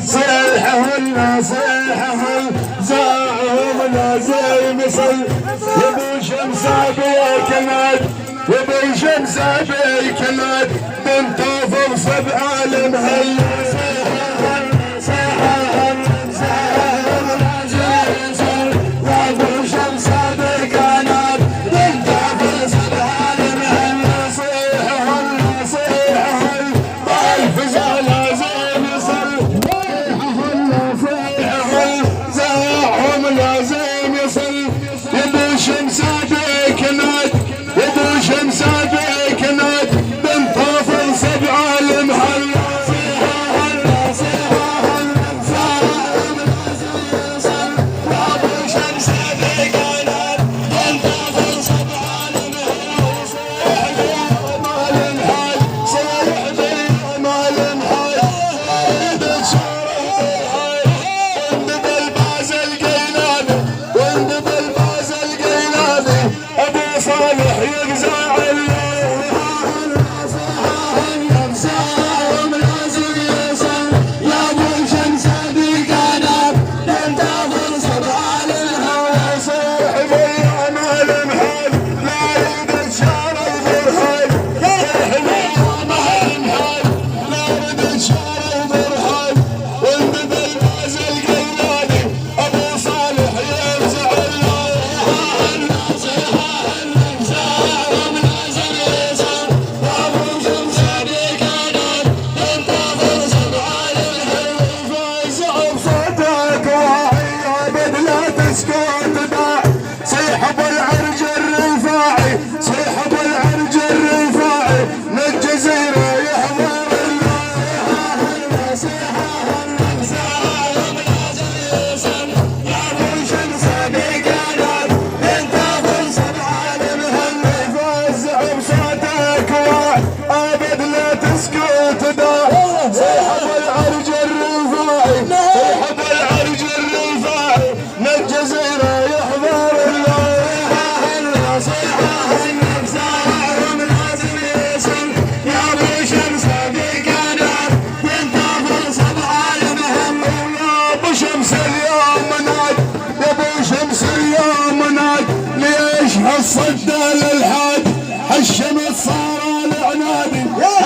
صيحهن صيحهن زاعهم لازم يصل يبو شمسة بيكناد يبو شمسة بيكناد بنت فرصة بعالم هل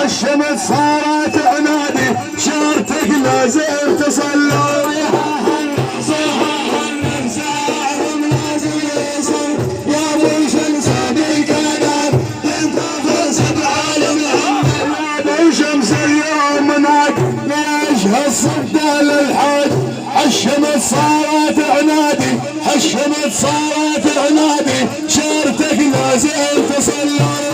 الشمس صارت عنادي شارتك لازم تصلى يا ابو شمس بكنار انت فرصة بعالم يا ابو شمس اليوم مناك ليش هالصدى للحاج الشمس صارت عنادي الشمس صارت عنادي شارتك لازم تصلى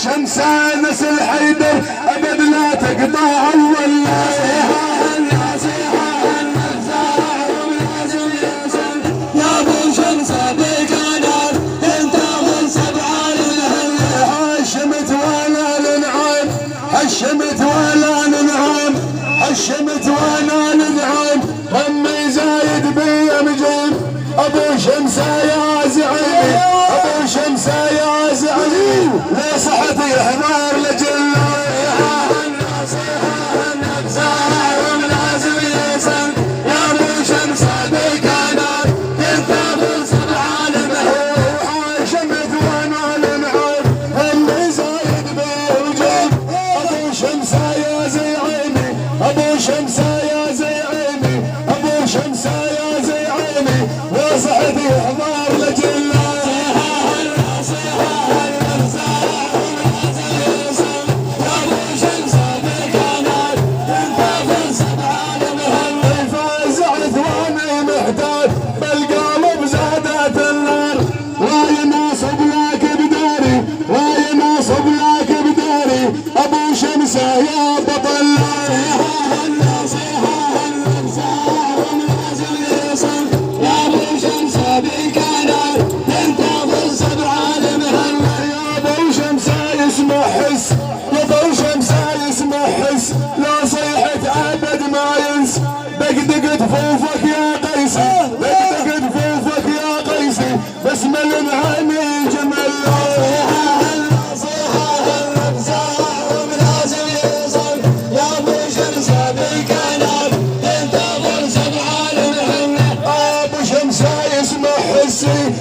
شمسة نسل حيدر أبد لا تقطع أول يا أبو شمسة بكنار أنت منصب على الهل هشمت ولا النعام هشمت ولا النعام هشمت ولا النعام همي زايد بيمجام أبو شمسة يا زعيم أبو شمسة يا زعيم لا صحتي حمار لجل يا ابو شمسة بكنار انت منصب عالمه وعاشمت وانا النعام اللي زايد بوجود ابو شمسة يا زعيمي ابو شمسة يا زعيمي ابو شمسة يا زعيمي لا صحتي حمار لجل جفوفك يا قيسي دق جفوفك يا قيسي بسم المعاني جمل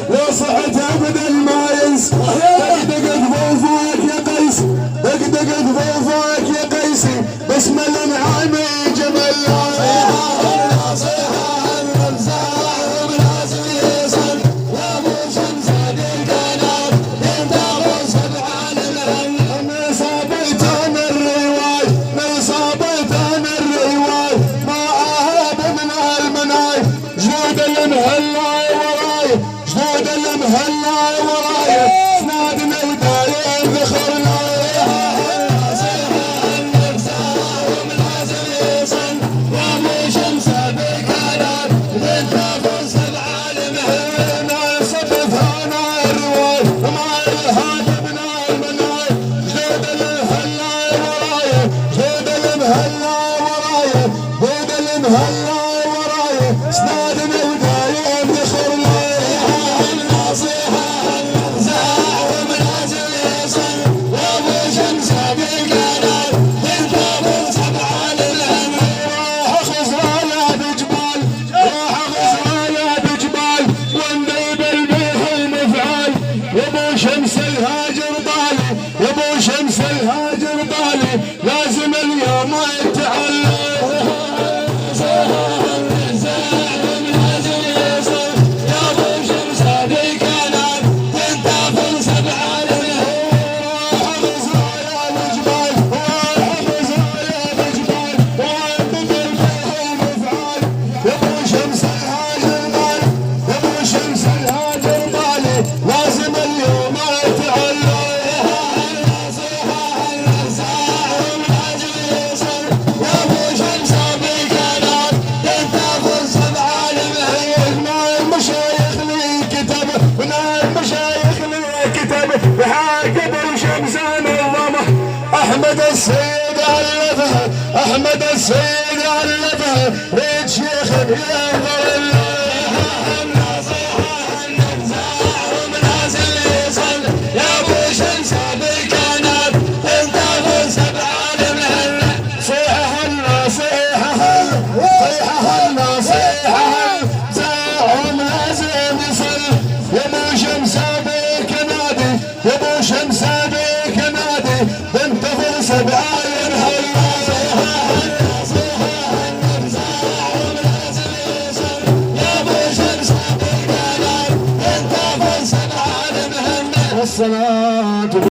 لو صحت ابدا ما ينسى دق جفوفك يا قيسي دق جفوفك يا قيسي بسم المعاني جمل لازم اليوم يتعلم يا ابو شمس هذه كانت تنتظر سبع حافظ يا الجبال حافظ يا الجبال وانتظر المفعال يا ابو شمس الهاجر بالي يا ابو شمس الهاجر بالي لازم اليوم يتعلم احمد السيد علفها احمد السيد علفها ريد شيخ ينظر يا ابو شمس كانت تنتظر سبعان مهله صيحها النصيحه صيحها النصيحه زاهم لازم يصل يا ابو شمس بك نادي يا ابو شمس بك نادي تنتظر سبعان هلا يا ابو شمس بك نادي تنتظر سبعان مهله والسلام